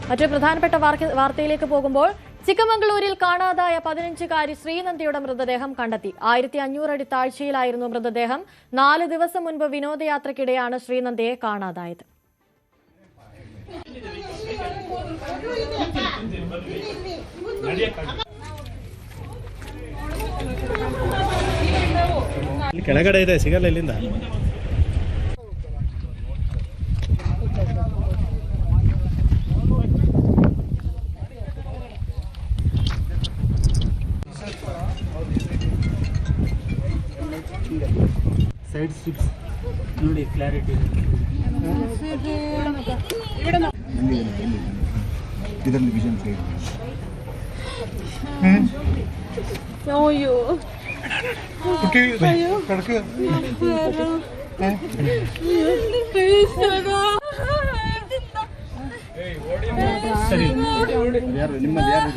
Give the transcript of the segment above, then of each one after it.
മറ്റൊരു പ്രധാനപ്പെട്ട വാർത്തയിലേക്ക് പോകുമ്പോൾ ചിക്കമംഗളൂരിൽ കാണാതായ 15-കാരി ശ്രീനന്ദിയുടെ മൃതദേഹം കണ്ടെത്തി. 1500 അടി താഴ്ചയിലായിരുന്നു മൃതദേഹം. 4 ദിവസം മുൻപ് വിനോദയാത്രയ്ക്കിടെയാണ് ശ്രീനന്ദിയെ കാണാതായത്. ಕೆಳಗಡೆ ಇದೆ, ಸಿಗಲ್ಲ ಇಲ್ಲಿಂದ. ಸೈಡ್ ಸ್ಟ್ರಿಪ್ಸ್ ನೋಡಿ, ಕ್ಲಾರಿಟಿ ಇದರಲ್ಲಿ ವಿಷನ್ ಸೈಡ್. ಅಯ್ಯೋ കുട്ടി കിടക്കുക. നിಮ್ಮದು ಯಾರು?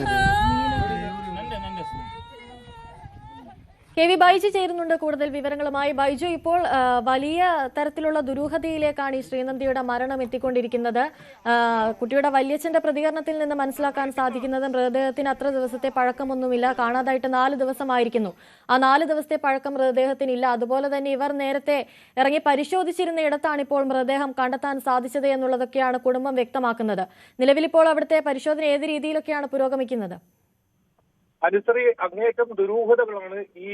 KV ബൈജു ചേരുന്നുണ്ട് കൂടുതൽ വിവരങ്ങളുമായി. ബൈജു, ഇപ്പോൾ വലിയ തരത്തിലുള്ള ദുരൂഹതയിലേക്കാണ് ഈ ശ്രീനന്ദിയുടെ മരണം എത്തിക്കൊണ്ടിരിക്കുന്നത്. കുട്ടിയുടെ വല്യച്ഛന്റെ പ്രതികരണത്തിൽ നിന്ന് മനസ്സിലാക്കാൻ സാധിക്കുന്നത് മൃതദേഹത്തിന് അത്ര ദിവസത്തെ പഴക്കമൊന്നുമില്ല. കാണാതായിട്ട് 4 ദിവസമായിരിക്കുന്നു. ആ 4 ദിവസത്തെ പഴക്കം മൃതദേഹത്തിനില്ല. അതുപോലെ തന്നെ ഇവർ നേരത്തെ ഇറങ്ങി പരിശോധിച്ചിരുന്ന ഇടത്താണ് ഇപ്പോൾ മൃതദേഹം കണ്ടെത്താൻ സാധിച്ചത് എന്നുള്ളതൊക്കെയാണ് കുടുംബം വ്യക്തമാക്കുന്നത്. നിലവിലിപ്പോൾ അവിടുത്തെ പരിശോധന ഏത് രീതിയിലൊക്കെയാണ് പുരോഗമിക്കുന്നത്? അനുസരി അങ്ങേയറ്റം ദുരൂഹതകളാണ് ഈ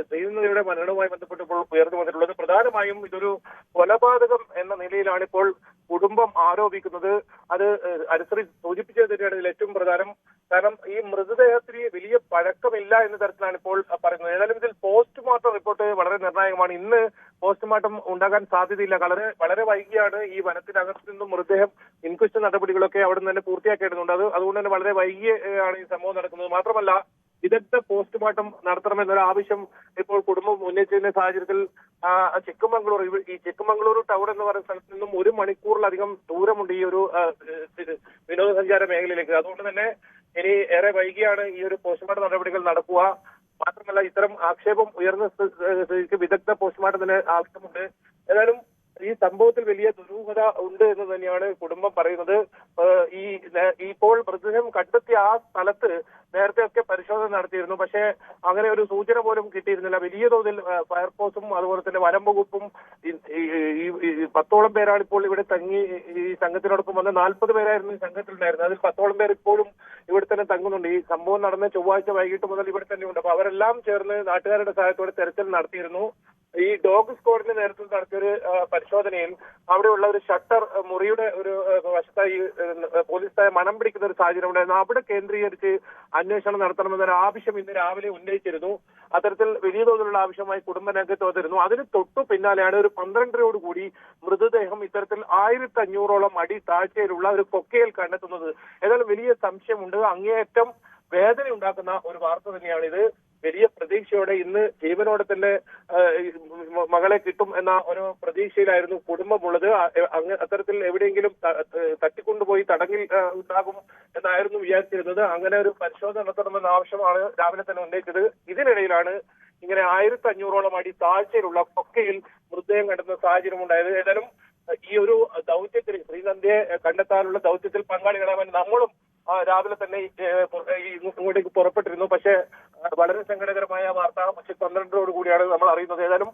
ശ്രീനന്ദിയുടെ മരണവുമായി ബന്ധപ്പെട്ടപ്പോൾ ഉയർന്നു വന്നിട്ടുള്ളത്. പ്രധാനമായും ഇതൊരു കൊലപാതകം എന്ന നിലയിലാണ് ഇപ്പോൾ കുടുംബം ആരോപിക്കുന്നത്. അത് അനുസരി സൂചിപ്പിച്ചത് തന്നെയാണ് ഇതിൽ ഏറ്റവും പ്രധാനം. കാരണം ഈ മൃതദേഹത്തിന് വലിയ പഴക്കമില്ല എന്ന തരത്തിലാണ് ഇപ്പോൾ പറയുന്നത്. ഏതായാലും ഇതിൽ പോസ്റ്റ്മോർട്ടം റിപ്പോർട്ട് വളരെ നിർണായകമാണ്. ഇന്ന് പോസ്റ്റ്മോർട്ടം ഉണ്ടാകാൻ സാധ്യതയില്ല. വളരെ വൈകിയാണ് ഈ വനത്തിനകത്ത് നിന്നും മൃതദേഹം ഇൻക്വസ്റ്റ് നടപടികളൊക്കെ അവിടെ നിന്ന് തന്നെ പൂർത്തിയാക്കേണ്ടതുണ്ട്. അതുകൊണ്ട് തന്നെ വളരെ വൈകിയാണ് ഈ സംഭവം നടക്കുന്നത്. മാത്രമല്ല, വിദഗ്ധ പോസ്റ്റ്മോർട്ടം നടത്തണമെന്നൊരു ആവശ്യം ഇപ്പോൾ കുടുംബം ഉന്നയിച്ചതിന്റെ സാഹചര്യത്തിൽ ചിക്കമംഗളൂർ ടൗൺ എന്ന് പറയുന്ന സ്ഥലത്ത് നിന്നും 1 മണിക്കൂറിലധികം ദൂരമുണ്ട് ഈ ഒരു വിനോദസഞ്ചാര മേഖലയിലേക്ക്. അതുകൊണ്ട് തന്നെ ഇനി ഏറെ വൈകിയാണ് ഈ ഒരു പോസ്റ്റ്മോർട്ടം നടപടികൾ നടക്കുക. മാത്രമല്ല, ഇത്തരം ആക്ഷേപം ഉയർന്ന സ്ഥിതിക്ക് വിദഗ്ധ പോസ്റ്റ്മോർട്ടത്തിന് ആവശ്യമുണ്ട്. ഏതായാലും ഈ സംഭവത്തിൽ വലിയ ദുരൂഹത ഉണ്ട് എന്ന് തന്നെയാണ് കുടുംബം പറയുന്നത്. ഇപ്പോൾ മൃതദേഹം കണ്ടെത്തിയ ആ സ്ഥലത്ത് നേരത്തെയൊക്കെ പരിശോധന നടത്തിയിരുന്നു. പക്ഷേ അങ്ങനെ ഒരു സൂചന പോലും കിട്ടിയിരുന്നില്ല. വലിയ തോതിൽ ഫയർഫോഴ്സും അതുപോലെ തന്നെ വനം വകുപ്പും 10ഓളം പേരാണ് ഇപ്പോൾ ഇവിടെ തങ്ങി ഈ സംഘത്തിനോടൊപ്പം വന്ന് 40 പേരായിരുന്നു ഈ സംഘത്തിലുണ്ടായിരുന്നത്. അതിൽ 10ഓളം പേർ ഇപ്പോഴും ഇവിടെ തന്നെ തങ്ങുന്നുണ്ട്. ഈ സംഭവം നടന്ന ചൊവ്വാഴ്ച വൈകിട്ട് മുതൽ ഇവിടെ തന്നെ ഉണ്ട്. അപ്പൊ അവരെല്ലാം ചേർന്ന് നാട്ടുകാരുടെ സഹായത്തോടെ തെരച്ചിൽ നടത്തിയിരുന്നു. ഈ ഡോഗ് സ്ക്വാഡിന്റെ നേതൃത്വത്തിൽ നടത്തിയൊരു പരിശോധനയിൽ അവിടെയുള്ള ഒരു ഷട്ടർ മുറിയുടെ ഒരു വശത്തായി പോലീസ് മണം പിടിക്കുന്ന ഒരു സാഹചര്യം ഉണ്ടായിരുന്നു. അവിടെ കേന്ദ്രീകരിച്ച് അന്വേഷണം നടത്തണമെന്നൊരു ആവശ്യം ഇന്ന് രാവിലെ ഉന്നയിച്ചിരുന്നു. അത്തരത്തിൽ വലിയ തോതിലുള്ള ആവശ്യമായി കുടുംബ രംഗത്ത് വന്നിരുന്നു. അതിന് തൊട്ടു പിന്നാലെയാണ് ഒരു 12:30 കൂടി മൃതദേഹം ഇത്തരത്തിൽ 1500ഓളം അടി താഴ്ചയിലുള്ള ഒരു കൊക്കയിൽ കണ്ടെത്തുന്നത്. ഏതായാലും വലിയ സംശയമുണ്ട്. അങ്ങേയറ്റം വേദന ഉണ്ടാക്കുന്ന ഒരു വാർത്ത തന്നെയാണിത്. വലിയ പ്രതീക്ഷയോടെ ഇന്ന് ജീവനോടെ തന്നെ മകളെ കിട്ടും എന്ന ഒരു പ്രതീക്ഷയിലായിരുന്നു കുടുംബമുള്ളത്. അത്തരത്തിൽ എവിടെയെങ്കിലും തട്ടിക്കൊണ്ടുപോയി തടങ്കിൽ ഉണ്ടാകും എന്നായിരുന്നു വിചാരിച്ചിരുന്നത്. അങ്ങനെ ഒരു പരിശോധന നടത്തണമെന്ന ആവശ്യമാണ് രാവിലെ തന്നെ ഉന്നയിച്ചത്. ഇതിനിടയിലാണ് ഇങ്ങനെ 1500ഓളം അടി താഴ്ചയിലുള്ള കൊക്കയിൽ മൃതദേഹം കണ്ടെത്തുന്ന സാഹചര്യം ഉണ്ടായത്. ഏതായാലും ഈ ഒരു ദൗത്യത്തിൽ, ശ്രീനന്ദിയെ കണ്ടെത്താനുള്ള ദൗത്യത്തിൽ പങ്കാളികളാവാൻ നമ്മളും രാവിലെ തന്നെ ഇങ്ങോട്ടേക്ക് പുറപ്പെട്ടിരുന്നു. പക്ഷേ വളരെ സങ്കടകരമായ വാർത്ത ഉച്ച 12 കൂടിയാണ് നമ്മൾ അറിയുന്നത്. ഏതായാലും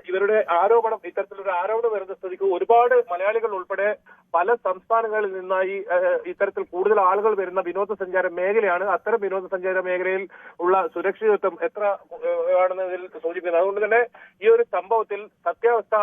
ഇവരുടെ ആരോപണം, ഇത്തരത്തിലൊരു ആരോപണം വരുന്ന സ്ഥിതിക്ക് ഒരുപാട് മലയാളികൾ ഉൾപ്പെടെ പല സംസ്ഥാനങ്ങളിൽ നിന്നായി ഇത്തരത്തിൽ കൂടുതൽ ആളുകൾ വരുന്ന വിനോദസഞ്ചാര മേഖലയാണ്. അത്തരം വിനോദസഞ്ചാര മേഖലയിൽ ഉള്ള സുരക്ഷിതത്വം എത്ര ആണെന്ന് ഇതിൽ സൂചിപ്പിക്കുന്നത്. അതുകൊണ്ട് തന്നെ ഈ ഒരു സംഭവത്തിൽ സത്യാവസ്ഥ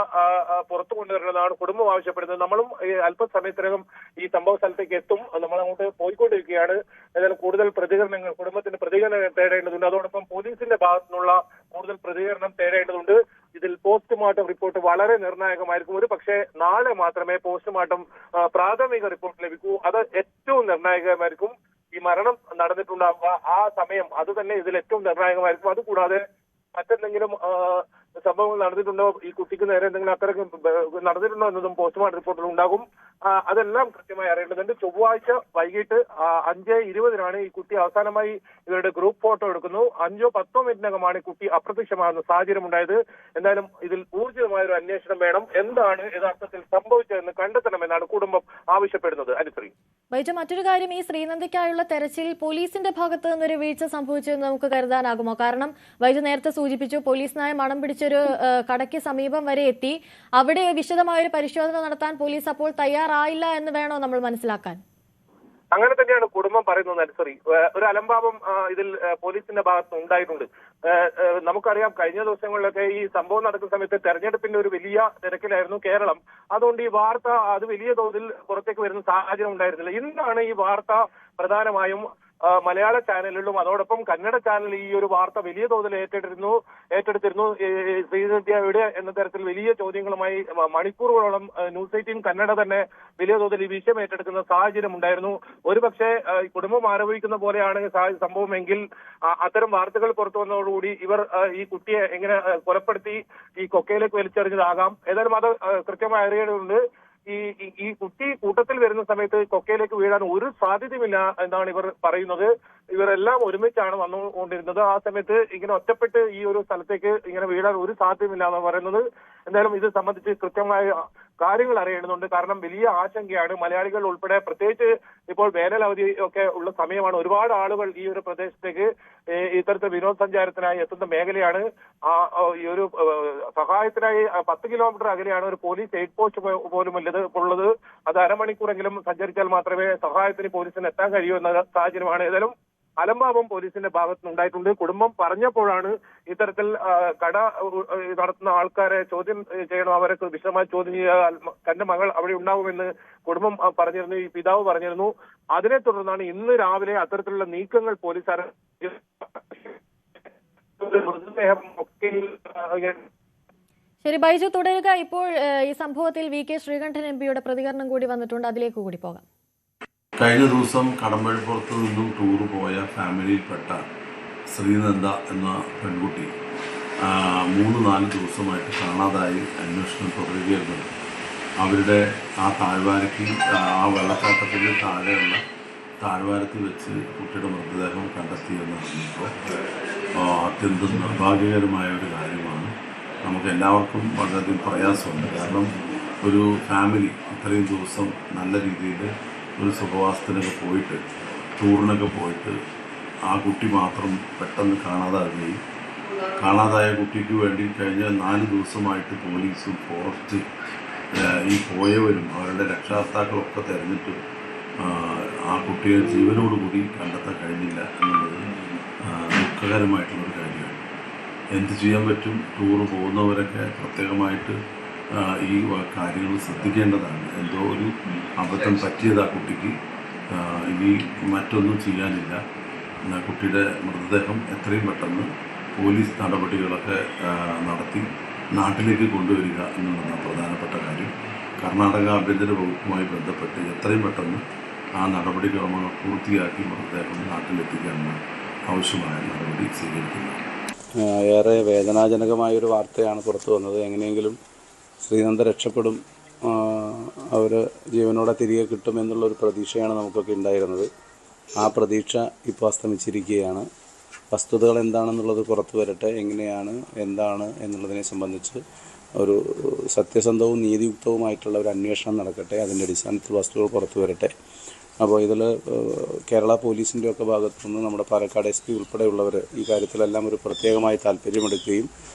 പുറത്തു കൊണ്ടുവരണമെന്നാണ് കുടുംബം ആവശ്യപ്പെടുന്നത്. നമ്മളും അല്പസമയത്തിനകം ഈ സംഭവ സ്ഥലത്തേക്ക് എത്തും. നമ്മൾ അങ്ങോട്ട് പോയിക്കൊണ്ടിരിക്കുകയാണ്. ഏതായാലും കൂടുതൽ പ്രതികരണങ്ങൾ, കുടുംബത്തിന്റെ പ്രതികരണം തേടേണ്ടതുണ്ട്. അതോടൊപ്പം പോലീസിന്റെ ഭാഗത്തു നിന്നുള്ള കൂടുതൽ പ്രതികരണം തേടേണ്ടതുണ്ട്. ഇതിൽ പോസ്റ്റ്മോർട്ടം റിപ്പോർട്ട് വളരെ നിർണായകമായിരിക്കും. ഒരു പക്ഷേ നാളെ മാത്രമേ പോസ്റ്റ്മോർട്ടം പ്രാഥമിക റിപ്പോർട്ട് ലഭിക്കൂ. അത് ഏറ്റവും നിർണായകമായിരിക്കും. ഈ മരണം നടന്നിട്ടുണ്ടാവുക ആ സമയം അത് തന്നെ ഇതിൽ ഏറ്റവും നിർണായകമായിരിക്കും. അതുകൂടാതെ മറ്റെന്തെങ്കിലും സംഭവങ്ങൾ നടന്നിട്ടുണ്ടോ, ഈ കുട്ടിക്ക് നേരെ എന്തെങ്കിലും അത്തരം നടന്നിട്ടുണ്ടോ എന്നതും പോസ്റ്റ്മോർട്ടം റിപ്പോർട്ടിൽ ഉണ്ടാകും. അതെല്ലാം കൃത്യമായി അറിയേണ്ടതുണ്ട്. ചൊവ്വാഴ്ച വൈകിട്ട് 5:20 ഈ കുട്ടി അവസാനമായി ഇവരുടെ ഗ്രൂപ്പ് ഫോട്ടോ എടുക്കുന്നു. 5-10 മിനിറ്റിനകമാണ് ഈ കുട്ടി അപ്രത്യക്ഷമാകുന്ന സാഹചര്യം ഉണ്ടായത്. എന്തായാലും ഇതിൽ ഊർജിതമായ ഒരു അന്വേഷണം വേണം. എന്താണ് യഥാർത്ഥത്തിൽ സംഭവിച്ചതെന്ന് കണ്ടെത്തണമെന്നാണ് കുടുംബം ആവശ്യപ്പെടുന്നത്. അനുശ്രീ, ബൈജു, മറ്റൊരു കാര്യം, ഈ ശ്രീനന്ദിക്കായുള്ള തെരച്ചിൽ പോലീസിന്റെ ഭാഗത്ത് നിന്നൊരു വീഴ്ച സംഭവിച്ചെന്ന് നമുക്ക് കരുതാനാകുമോ? കാരണം ബൈജു നേരത്തെ സൂചിപ്പിച്ചു, പോലീസ് നായ മണം പിടിച്ചൊരു കടയ്ക്ക് സമീപം വരെ എത്തി. അവിടെ വിശദമായൊരു പരിശോധന നടത്താൻ പോലീസ് അപ്പോൾ തയ്യാറായില്ല എന്ന് വേണോ നമ്മൾ മനസ്സിലാക്കാൻ? അങ്ങനെ തന്നെയാണ് കുടുംബം പറയുന്നത്. അനുസരി ഒരു അലംഭാവം ഇതിൽ പോലീസിന്റെ ഭാഗത്ത് ഉണ്ടായിട്ടുണ്ട്. നമുക്കറിയാം, കഴിഞ്ഞ ദിവസങ്ങളിലൊക്കെ ഈ സംഭവം നടക്കുന്ന സമയത്ത് തെരഞ്ഞെടുപ്പിന്റെ ഒരു വലിയ തിരക്കിലായിരുന്നു കേരളം. അതുകൊണ്ട് ഈ വാർത്ത അത് വലിയ തോതിൽ പുറത്തേക്ക് വരുന്ന സാഹചര്യം ഉണ്ടായിരുന്നില്ല. ഇന്നാണ് ഈ വാർത്ത പ്രധാനമായും മലയാള ചാനലുകളിലും അതോടൊപ്പം കന്നഡ ചാനൽ ഈ ഒരു വാർത്ത വലിയ തോതിൽ ഏറ്റെടുത്തിരുന്നു. ശ്രീനന്ദി എവിടെ എന്ന തരത്തിൽ വലിയ ചോദ്യങ്ങളുമായി മണിക്കൂറുകളോളം ന്യൂസ് 18 കന്നഡ തന്നെ വലിയ തോതിൽ ഈ വിഷയം ഏറ്റെടുക്കുന്ന സാഹചര്യം ഉണ്ടായിരുന്നു. ഒരുപക്ഷെ കുടുംബം ആരോപിക്കുന്ന പോലെയാണ് സംഭവമെങ്കിൽ അത്തരം വാർത്തകൾ പുറത്തു വന്നതോടുകൂടി ഇവർ ഈ കുട്ടിയെ എങ്ങനെ കൊലപ്പെടുത്തി ഈ കൊക്കയിലേക്ക് വലിച്ചെറിഞ്ഞതാകാം. ഏതായാലും അത് കൃത്യമായി അറിയേണ്ടതുണ്ട്. ഈ കുട്ടി കൂട്ടത്തിൽ വരുന്ന സമയത്ത് കൊക്കയിലേക്ക് വീഴാൻ ഒരു സാധ്യതയുമില്ല എന്നാണ് ഇവർ പറയുന്നത്. ഇവരെല്ലാം ഒരുമിച്ചാണ് വന്നുകൊണ്ടിരുന്നത്. ആ സമയത്ത് ഇങ്ങനെ ഒറ്റപ്പെട്ട് ഈ ഒരു സ്ഥലത്തേക്ക് ഇങ്ങനെ വീഴാൻ ഒരു സാധ്യതയുമില്ല എന്നാണ് പറയുന്നത്. എന്തായാലും ഇത് സംബന്ധിച്ച് കൃത്യമായ കാര്യങ്ങൾ അറിയേണ്ടതുണ്ട്. കാരണം വലിയ ആശങ്കയാണ്. മലയാളികൾ ഉൾപ്പെടെ, പ്രത്യേകിച്ച് ഇപ്പോൾ വേനലവധി ഒക്കെ ഉള്ള സമയമാണ്. ഒരുപാട് ആളുകൾ ഈ ഒരു പ്രദേശത്തേക്ക് ഇത്തരത്തിൽ വിനോദസഞ്ചാരത്തിനായി എത്തുന്ന മേഖലയാണ്. ഈ ഒരു സഹായത്തിനായി 10 കിലോമീറ്റർ അകലെയാണ് ഒരു പോലീസ് എയ്ഡ് പോസ്റ്റ് പോലും ഉള്ളത്. അത് അരമണിക്കൂറെങ്കിലും സഞ്ചരിച്ചാൽ മാത്രമേ സഹായത്തിന് പോലീസിന് എത്താൻ കഴിയൂ എന്ന സാഹചര്യമാണ്. ഏതായാലും അലംഭാവം പോലീസിന്റെ ഭാഗത്ത് ഉണ്ടായിട്ടുണ്ട്. കുടുംബം പറഞ്ഞപ്പോഴാണ് ഇത്തരത്തിൽ കട നടത്തുന്ന ആൾക്കാരെ ചോദ്യം ചെയ്യണം, അവരെ വിശദമായി ചോദ്യം ചെയ്യാൻ തന്റെ മകൾ അവിടെ ഉണ്ടാവുമെന്ന് കുടുംബം പറഞ്ഞിരുന്നു, ഈ പിതാവ് പറഞ്ഞിരുന്നു. അതിനെ തുടർന്നാണ് ഇന്ന് രാവിലെ അത്തരത്തിലുള്ള നീക്കങ്ങൾ പോലീസ് മൃതദേഹം ഒക്കെ. ശരി ബൈജു, തുടരുക. ഇപ്പോൾ ഈ സംഭവത്തിൽ VK ശ്രീകണ്ഠൻ MP പ്രതികരണം കൂടി വന്നിട്ടുണ്ട്, അതിലേക്ക് കൂടി പോകാം. കഴിഞ്ഞ ദിവസം കടമ്പഴിപ്പുറത്ത് നിന്നും ടൂർ പോയ ഫാമിലിയിൽപ്പെട്ട ശ്രീനന്ദ എന്ന പെൺകുട്ടി 3-4 ദിവസമായിട്ട് കാണാതായി അന്വേഷണം തുടരുകയായിരുന്നു. അവരുടെ ആ താഴ്വാരയ്ക്ക്, ആ വെള്ളച്ചാട്ടത്തിന് താഴെയുള്ള താഴ്വാരത്തിൽ വെച്ച് കുട്ടിയുടെ മൃതദേഹം കണ്ടെത്തിയെന്ന് അറിഞ്ഞപ്പോൾ അത്യന്തം നിർഭാഗ്യകരമായ ഒരു കാര്യമാണ്. നമുക്ക് എല്ലാവർക്കും വളരെയധികം പ്രയാസമുണ്ട്. കാരണം ഒരു ഫാമിലി ഇത്രയും ദിവസം നല്ല രീതിയിൽ ഒരു സുഖവാസത്തിനൊക്കെ പോയിട്ട്, ടൂറിനൊക്കെ പോയിട്ട് ആ കുട്ടി മാത്രം പെട്ടെന്ന് കാണാതാകുകയും, കാണാതായ കുട്ടിക്ക് വേണ്ടി കഴിഞ്ഞ 4 ദിവസമായിട്ട് പോലീസും ഫോറസ്റ്റ് ഈ പോയവരും അവരുടെ രക്ഷാകർത്താക്കളൊക്കെ തിരഞ്ഞിട്ട് ആ കുട്ടിയെ ജീവനോടുകൂടി കണ്ടെത്താൻ കഴിഞ്ഞില്ല എന്നുള്ളത് ദുഃഖകരമായിട്ടുള്ളൊരു കാര്യമാണ്. എന്ത് ചെയ്യാൻ പറ്റും? ടൂറ് പോകുന്നവരൊക്കെ പ്രത്യേകമായിട്ട് ഈ കാര്യങ്ങൾ ശ്രദ്ധിക്കേണ്ടതാണ്. എന്തോ ഒരു അബദ്ധം പറ്റിയത് ആ കുട്ടിക്ക്. ഇനി മറ്റൊന്നും ചെയ്യാനില്ല. കുട്ടിയുടെ മൃതദേഹം എത്രയും പെട്ടെന്ന് പോലീസ് നടപടികളൊക്കെ നടത്തി നാട്ടിലേക്ക് കൊണ്ടുവരിക എന്നുള്ളതാണ് പ്രധാനപ്പെട്ട കാര്യം. കർണാടക ആഭ്യന്തര വകുപ്പുമായി ബന്ധപ്പെട്ട് എത്രയും പെട്ടെന്ന് ആ നടപടിക്രമങ്ങൾ പൂർത്തിയാക്കി മൃതദേഹം നാട്ടിലെത്തിക്കാനുള്ള ആവശ്യമായ നടപടി സ്വീകരിക്കുന്നത്. ഏറെ വേദനാജനകമായൊരു വാർത്തയാണ് പുറത്തു വന്നത്. എങ്ങനെയെങ്കിലും ശ്രീനന്ദ രക്ഷപ്പെടും, അവർ ജീവനോടെ തിരികെ കിട്ടുമെന്നുള്ളൊരു പ്രതീക്ഷയാണ് നമുക്കൊക്കെ ഉണ്ടായിരുന്നത്. ആ പ്രതീക്ഷ ഇപ്പോൾ അസ്തമിച്ചിരിക്കുകയാണ്. വസ്തുതകൾ എന്താണെന്നുള്ളത് പുറത്തു വരട്ടെ. എങ്ങനെയാണ്, എന്താണ് എന്നുള്ളതിനെ സംബന്ധിച്ച് ഒരു സത്യസന്ധവും നീതിയുക്തവുമായിട്ടുള്ള ഒരു അന്വേഷണം നടക്കട്ടെ. അതിൻ്റെ അടിസ്ഥാനത്തിൽ വസ്തുതകൾ പുറത്തു വരട്ടെ. അപ്പോൾ ഇതിൽ കേരള പോലീസിൻ്റെയൊക്കെ ഭാഗത്തുനിന്ന് നമ്മുടെ പാലക്കാട് SP ഉൾപ്പെടെയുള്ളവർ ഈ കാര്യത്തിലെല്ലാം ഒരു പ്രത്യേകമായി താല്പര്യമെടുക്കുകയും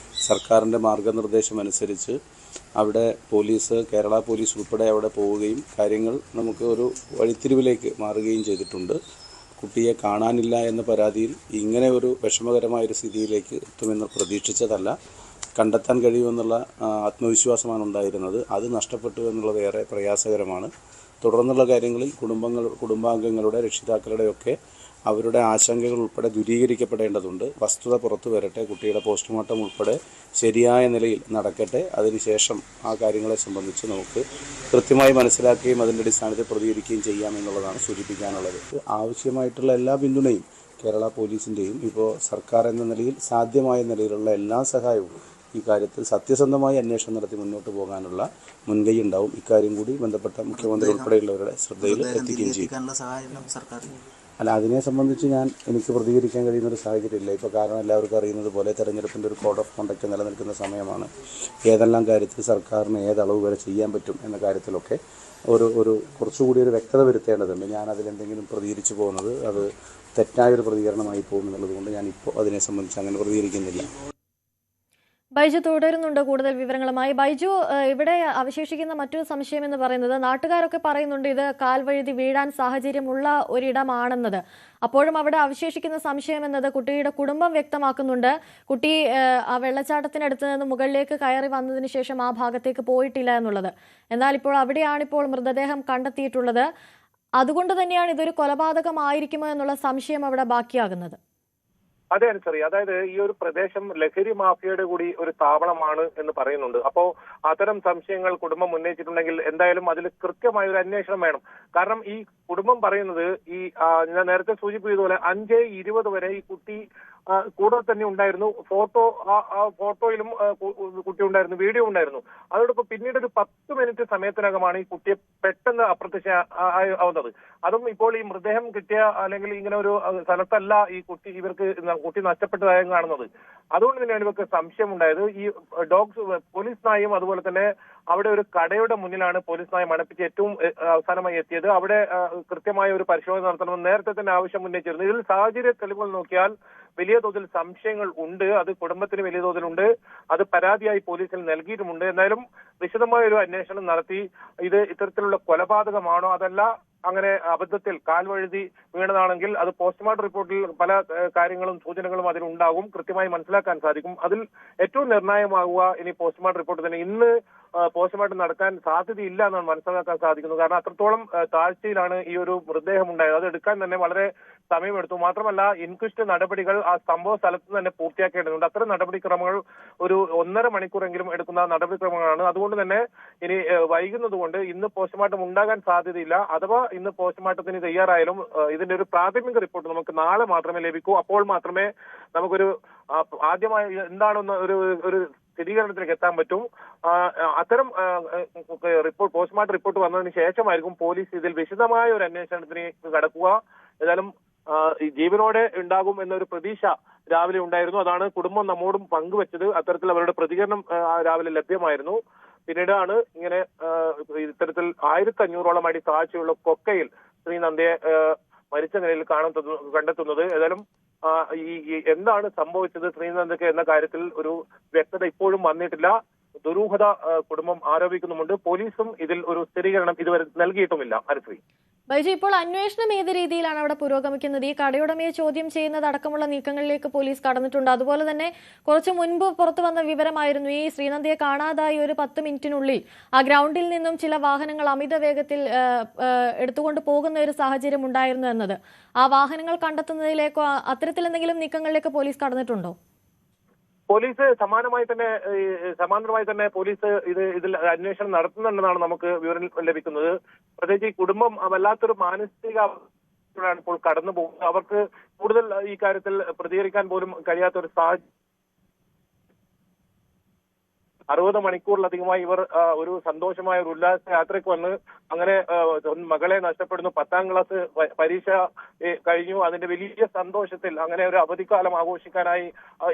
സർക്കാരിൻ്റെ മാർഗനിർദ്ദേശം അനുസരിച്ച് അവിടെ കേരള പോലീസ് ഉൾപ്പെടെ അവിടെ പോവുകയും കാര്യങ്ങൾ നമുക്ക് ഒരു വഴിത്തിരിവിലേക്ക് മാറുകയും ചെയ്തിട്ടുണ്ട്. കുട്ടിയെ കാണാനില്ല എന്ന പരാതിയിൽ ഇങ്ങനെ ഒരു വിഷമകരമായൊരു സ്ഥിതിയിലേക്ക് എത്തുമെന്ന് പ്രതീക്ഷിച്ചതല്ല. കണ്ടെത്താൻ കഴിയുമെന്നുള്ള ആത്മവിശ്വാസമാണ് ഉണ്ടായിരുന്നത്. അത് നഷ്ടപ്പെട്ടു എന്നുള്ളത് ഏറെ പ്രയാസകരമാണ്. തുടർന്നുള്ള കാര്യങ്ങളിൽ കുടുംബാംഗങ്ങളുടെ, രക്ഷിതാക്കളുടെയൊക്കെ അവരുടെ ആശങ്കകൾ ഉൾപ്പെടെ ദൂരീകരിക്കപ്പെടേണ്ടതുണ്ട്. വസ്തുത പുറത്തു വരട്ടെ. കുട്ടിയുടെ പോസ്റ്റ്മോർട്ടം ഉൾപ്പെടെ ശരിയായ നിലയിൽ നടക്കട്ടെ. അതിനുശേഷം ആ കാര്യങ്ങളെ സംബന്ധിച്ച് നമുക്ക് കൃത്യമായി മനസ്സിലാക്കുകയും അതിൻ്റെ അടിസ്ഥാനത്തിൽ പ്രതികരിക്കുകയും ചെയ്യാമെന്നുള്ളതാണ് സൂചിപ്പിക്കാനുള്ളത്. ആവശ്യമായിട്ടുള്ള എല്ലാ പിന്തുണയും കേരള പോലീസിൻ്റെയും ഇപ്പോൾ സർക്കാർ എന്ന നിലയിൽ സാധ്യമായ നിലയിലുള്ള എല്ലാ സഹായവും ഈ കാര്യത്തിൽ സത്യസന്ധമായി അന്വേഷണം നടത്തി മുന്നോട്ട് പോകാനുള്ള മുൻകൈ ഉണ്ടാവും. ഇക്കാര്യം കൂടി ബന്ധപ്പെട്ട മുഖ്യമന്ത്രി ഉൾപ്പെടെയുള്ളവരുടെ ശ്രദ്ധയിൽ എത്തിക്കുകയും ചെയ്യും. അല്ല, അതിനെ സംബന്ധിച്ച് എനിക്ക് പ്രതികരിക്കാൻ കഴിയുന്നൊരു സാഹചര്യമില്ല ഇപ്പോൾ. കാരണം എല്ലാവർക്കും അറിയുന്നത് പോലെ തെരഞ്ഞെടുപ്പിൻ്റെ ഒരു കോഡ് ഓഫ് കോണ്ടക്ട് നിലനിൽക്കുന്ന സമയമാണ്. ഏതെല്ലാം കാര്യത്തിൽ സർക്കാരിന് ഏതളവ് വരെ ചെയ്യാൻ പറ്റും എന്ന കാര്യത്തിലൊക്കെ ഒരു കുറച്ചുകൂടി ഒരു വ്യക്തത വരുത്തേണ്ടതുണ്ട്. അതിലെന്തെങ്കിലും പ്രതികരിച്ചു പോകുന്നത് അത് തെറ്റായൊരു പ്രതികരണമായി പോകുമെന്നുള്ളത് കൊണ്ട് ഞാനിപ്പോൾ അതിനെ സംബന്ധിച്ച് അങ്ങനെ പ്രതികരിക്കുന്നില്ല. ബൈജു തുടരുന്നുണ്ട് കൂടുതൽ വിവരങ്ങളുമായി. ബൈജു, ഇവിടെ അവശേഷിക്കുന്ന മറ്റൊരു സംശയം എന്ന് പറയുന്നത്, നാട്ടുകാരൊക്കെ പറയുന്നുണ്ട് ഇത് കാൽവഴുതി വീഴാൻ സാഹചര്യമുള്ള ഒരിടമാണെന്നത്. അപ്പോഴും അവിടെ അവശേഷിക്കുന്ന സംശയം എന്നത് കുട്ടിയുടെ കുടുംബം വ്യക്തമാക്കുന്നുണ്ട്. കുട്ടി ആ വെള്ളച്ചാട്ടത്തിനടുത്ത് നിന്ന് മുകളിലേക്ക് കയറി വന്നതിന് ശേഷം ആ ഭാഗത്തേക്ക് പോയിട്ടില്ല എന്നുള്ളത്. എന്നാൽ ഇപ്പോൾ അവിടെയാണിപ്പോൾ മൃതദേഹം കണ്ടെത്തിയിട്ടുള്ളത്. അതുകൊണ്ട് തന്നെയാണ് ഇതൊരു കൊലപാതകമായിരിക്കുമോ എന്നുള്ള സംശയം അവിടെ ബാക്കിയാകുന്നത്. അതെ അനുസരി, അതായത് ഈ ഒരു പ്രദേശം ലഹരി മാഫിയയുടെ കൂടി ഒരു താവളമാണ് എന്ന് പറയുന്നുണ്ട്. അപ്പോ അത്തരം സംശയങ്ങൾ കുടുംബം ഉന്നയിച്ചിട്ടുണ്ടെങ്കിൽ എന്തായാലും അതിൽ കൃത്യമായ ഒരു അന്വേഷണം വേണം. കാരണം ഈ കുടുംബം പറയുന്നത് ഞാൻ നേരത്തെ സൂചിപ്പിച്ചതുപോലെ 5:20 വരെ ഈ കുട്ടി കൂടെ തന്നെ ഉണ്ടായിരുന്നു. ഫോട്ടോയിലും കുട്ടി ഉണ്ടായിരുന്നു, വീഡിയോ ഉണ്ടായിരുന്നു. അതോടൊപ്പം പിന്നീട് ഒരു 10 മിനിറ്റ് സമയത്തിനകമാണ് ഈ കുട്ടിയെ പെട്ടെന്ന് അപ്രത്യക്ഷ ആവുന്നത്. അതും ഇപ്പോൾ ഈ മൃതദേഹം കിട്ടിയ അല്ലെങ്കിൽ ഇങ്ങനെ ഒരു സ്ഥലത്തല്ല ഈ കുട്ടി നഷ്ടപ്പെട്ടതായും കാണുന്നത്. അതുകൊണ്ട് തന്നെയാണ് ഇവർക്ക് സംശയമുണ്ടായത്. ഈ പോലീസ് നായും അതുപോലെ തന്നെ അവിടെ ഒരു കടയുടെ മുന്നിലാണ് പോലീസ് നായ മണപ്പിച്ച് ഏറ്റവും അവസാനമായി എത്തിയത്. അവിടെ കൃത്യമായ ഒരു പരിശോധന നടത്തണമെന്ന് നേരത്തെ തന്നെ ആവശ്യം ഉന്നയിച്ചിരുന്നു. ഇതിൽ സാഹചര്യ തെളിവുകൾ നോക്കിയാൽ വലിയ തോതിൽ സംശയങ്ങൾ ഉണ്ട്. അത് കുടുംബത്തിന് വലിയ തോതിലുണ്ട്. അത് പരാതിയായി പോലീസിൽ നൽകിയിട്ടുമുണ്ട്. എന്തായാലും വിശദമായ ഒരു അന്വേഷണം നടത്തി ഇത് ഇത്തരത്തിലുള്ള കൊലപാതകമാണോ അതല്ല അങ്ങനെ അബദ്ധത്തിൽ കാൽവഴുതി വീണതാണെങ്കിൽ അത് പോസ്റ്റ്മോർട്ടം റിപ്പോർട്ടിൽ പല കാര്യങ്ങളും സൂചനകളും അതിലുണ്ടാകും, കൃത്യമായി മനസ്സിലാക്കാൻ സാധിക്കും. അതിൽ ഏറ്റവും നിർണായകമാകുക ഇനി പോസ്റ്റ്മോർട്ടം റിപ്പോർട്ട് തന്നെ. ഇന്ന് പോസ്റ്റ്മോർട്ടം നടക്കാൻ സാധ്യതയില്ല എന്നാണ് മനസ്സിലാക്കാൻ സാധിക്കുന്നത്. കാരണം അത്രത്തോളം താഴ്ചയിലാണ് ഈ ഒരു മൃതദേഹം ഉണ്ടായത്. അത് എടുക്കാൻ തന്നെ വളരെ സമയമെടുത്തു. മാത്രമല്ല ഇൻക്വസ്റ്റ് നടപടികൾ ആ സംഭവ സ്ഥലത്ത് തന്നെ പൂർത്തിയാക്കേണ്ടതുണ്ട്. അത്തരം നടപടിക്രമങ്ങൾ ഒരു 1.5 മണിക്കൂറെങ്കിലും എടുക്കുന്ന നടപടിക്രമങ്ങളാണ്. അതുകൊണ്ട് തന്നെ ഇനി വൈകുന്നത് കൊണ്ട് ഇന്ന് പോസ്റ്റ്മോർട്ടം ഉണ്ടാകാൻ സാധ്യതയില്ല. അഥവാ ഇന്ന് പോസ്റ്റ്മോർട്ടത്തിന് തയ്യാറായാലും ഇതിന്റെ ഒരു പ്രാഥമിക റിപ്പോർട്ട് നമുക്ക് നാളെ മാത്രമേ ലഭിക്കൂ. അപ്പോൾ മാത്രമേ നമുക്കൊരു ആദ്യമായി എന്താണെന്ന് ഒരു സ്ഥിരീകരണത്തിലേക്ക് എത്താൻ പറ്റും. അത്തരം റിപ്പോർട്ട് പോസ്റ്റ്മോർട്ടം റിപ്പോർട്ട് വന്നതിന് ശേഷമായിരിക്കും പോലീസ് ഇതിൽ വിശദമായ ഒരു അന്വേഷണത്തിന് കടക്കുക. ഏതായാലും ജീവനോടെ ഉണ്ടാകും എന്നൊരു പ്രതീക്ഷ രാവിലെ ഉണ്ടായിരുന്നു. അതാണ് കുടുംബം നമ്മോടും പങ്കുവച്ചത്. അത്തരത്തിൽ അവരുടെ പ്രതികരണം രാവിലെ ലഭ്യമായിരുന്നു. പിന്നീടാണ് ഇങ്ങനെ ഇത്തരത്തിൽ 1500ഓളം അടി താഴ്ചയുള്ള കൊക്കയിൽ ശ്രീനന്ദയെ മരിച്ച നിലയിൽ കണ്ടെത്തുന്നത്. ഏതായാലും എന്താണ് സംഭവിച്ചത് ശ്രീനന്ദയ്ക്ക് എന്ന കാര്യത്തിൽ ഒരു വ്യക്തത ഇപ്പോഴും വന്നിട്ടില്ല. ദുരൂഹത കുടുംബം ആരോപിക്കുന്നുമുണ്ട്. പോലീസും ഇതിൽ ഒരു സ്ഥിരീകരണം ഇതുവരെ നൽകിയിട്ടുമില്ല. അനുശ്രീ, ബൈജു, ഇപ്പോൾ അന്വേഷണം ഏത് രീതിയിലാണ് അവിടെ പുരോഗമിക്കുന്നത്? ഈ കടയുടമയെ ചോദ്യം ചെയ്യുന്നത് അടക്കമുള്ള നീക്കങ്ങളിലേക്ക് പോലീസ് കടന്നിട്ടുണ്ട്. അതുപോലെ തന്നെ കുറച്ചു മുൻപ് പുറത്തു വന്ന വിവരമായിരുന്നു ഈ ശ്രീനന്ദയെ കാണാതായി ഒരു 10 മിനിറ്റിനുള്ളിൽ ആ ഗ്രൗണ്ടിൽ നിന്നും ചില വാഹനങ്ങൾ അമിത വേഗത്തിൽ എടുത്തുകൊണ്ട് പോകുന്ന ഒരു സാഹചര്യം ഉണ്ടായിരുന്നു എന്നത്. ആ വാഹനങ്ങൾ കണ്ടെത്തുന്നതിലേക്കോ അത്തരത്തിൽ എന്തെങ്കിലും നീക്കങ്ങളിലേക്ക് പോലീസ് കടന്നിട്ടുണ്ടോ? പോലീസ് സമാന്തരമായി തന്നെ പോലീസ് ഇതിൽ അന്വേഷണം നടത്തുന്നുണ്ടെന്നാണ് നമുക്ക് വിവരം ലഭിക്കുന്നത്. പ്രത്യേകിച്ച് ഈ കുടുംബം വല്ലാത്തൊരു മാനസിക ഇപ്പോൾ കടന്നു പോകുന്നത്. അവർക്ക് കൂടുതൽ ഈ കാര്യത്തിൽ പ്രതികരിക്കാൻ പോലും കഴിയാത്ത ഒരു സാഹചര്യം. 60 മണിക്കൂറിലധികമായി ഇവർ ഒരു സന്തോഷമായ ഒരു ഉല്ലാസ യാത്രയ്ക്ക് വന്ന് അങ്ങനെ മകളെ നഷ്ടപ്പെടുന്നു. 10ാം ക്ലാസ് പരീക്ഷ കഴിഞ്ഞു. അതിന്റെ വലിയ സന്തോഷത്തിൽ അങ്ങനെ ഒരു അവധിക്കാലം ആഘോഷിക്കാനായി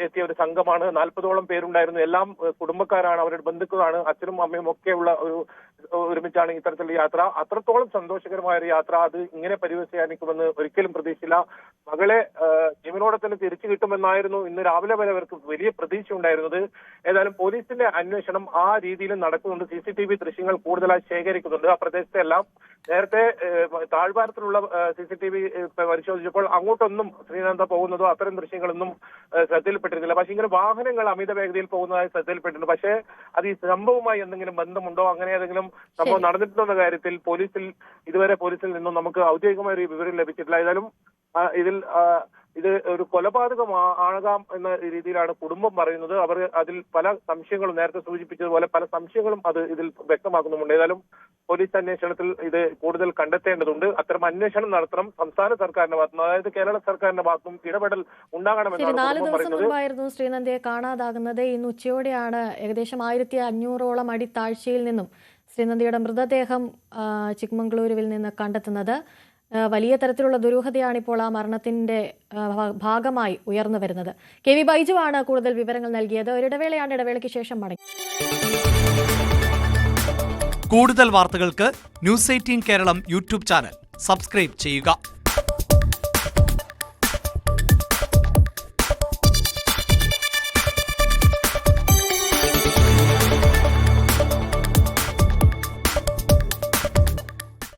എത്തിയ ഒരു സംഘമാണ്. 40ഓളം പേരുണ്ടായിരുന്നു. എല്ലാം കുടുംബക്കാരാണ്, അവരുടെ ബന്ധുക്കളാണ്. അച്ഛനും അമ്മയും ഒക്കെയുള്ള ഒരുമിച്ചാണ് ഇത്തരത്തിലുള്ള യാത്ര. അത്രത്തോളം സന്തോഷകരമായ ഒരു യാത്ര. അത് ഇങ്ങനെ പരിവസാനിക്കുമെന്ന് ഒരിക്കലും പ്രതീക്ഷിച്ചില്ല. മകളെ ജീവനോടെ തന്നെ തിരിച്ചു കിട്ടുമെന്നായിരുന്നു ഇന്ന് രാവിലെ വരെ അവർക്ക് വലിയ പ്രതീക്ഷ ഉണ്ടായിരുന്നത്. ഏതായാലും പോലീസിന്റെ അന്വേഷണം ആ രീതിയിൽ നടക്കുന്നുണ്ട്. CCTV ദൃശ്യങ്ങൾ കൂടുതലായി ശേഖരിക്കുന്നുണ്ട്. ആ പ്രദേശത്തെ എല്ലാം നേരത്തെ താഴ്വാരത്തിലുള്ള CCTV പരിശോധിച്ചപ്പോൾ അങ്ങോട്ടൊന്നും ശ്രീനന്ദ പോകുന്നതോ അത്തരം ദൃശ്യങ്ങളൊന്നും ശ്രദ്ധയിൽപ്പെട്ടിരുന്നില്ല. പക്ഷേ ഇങ്ങനെ വാഹനങ്ങൾ അമിത വേഗതയിൽ പോകുന്നതായി ശ്രദ്ധയിൽപ്പെട്ടിട്ടുണ്ട്. പക്ഷേ അത് ഈ സംഭവവുമായി എന്തെങ്കിലും ബന്ധമുണ്ടോ, അങ്ങനെ ഏതെങ്കിലും സംഭവം നടന്നിട്ടുണ്ടോ എന്ന കാര്യത്തിൽ പോലീസിൽ നിന്നും നമുക്ക് ഔദ്യോഗികമായ ഒരു വിവരം ലഭിച്ചിട്ടില്ല. ഏതായാലും ഇതിൽ ഇത് ഒരു കൊലപാതകമാകാം എന്ന രീതിയിലാണ് കുടുംബം പറയുന്നത്. അവർ അതിൽ പല സംശയങ്ങളും നേരത്തെ സൂചിപ്പിച്ചതുപോലെ പല സംശയങ്ങളും അത് ഇതിൽ വ്യക്തമാക്കുന്നുമുണ്ട്. ഏതായാലും പോലീസ് അന്വേഷണത്തിൽ ഇത് കൂടുതൽ കണ്ടെത്തേണ്ടതുണ്ട്. അത്തരം അന്വേഷണം നടത്തണം. സംസ്ഥാന സർക്കാരിന്റെ ഭാഗത്തുനിന്ന്, അതായത് കേരള സർക്കാരിന്റെ ഭാഗത്തും ഇടപെടൽ ഉണ്ടാകണമെന്നാണ് 4 കുടുംബം ദിവസം പറയുന്നത്. മുൻപായിരുന്നു ശ്രീനന്ദയെ കാണാതാകുന്നത്. ഇന്ന് ഉച്ചയോടെയാണ് ഏകദേശം 1500ഓളം അടി താഴ്ചയിൽ നിന്നും ശ്രീനന്ദയുടെ മൃതദേഹം ചിക്മംഗ്ലൂരുവിൽ നിന്ന് കണ്ടെത്തുന്നത്. വലിയ തരത്തിലുള്ള ദുരൂഹതയാണ് ഇപ്പോൾ ആ മരണത്തിന്റെ ഭാഗമായി ഉയർന്നു വരുന്നത്. KV ബൈജു ആണ് കൂടുതൽ വിവരങ്ങൾ നൽകിയത്. ഒരിടവേളയാണ്, ഇടവേളയ്ക്ക് ശേഷം മടങ്ങി. കൂടുതൽ വാർത്തകൾക്ക് news 18 Keralam YouTube channel subscribe ചെയ്യുക.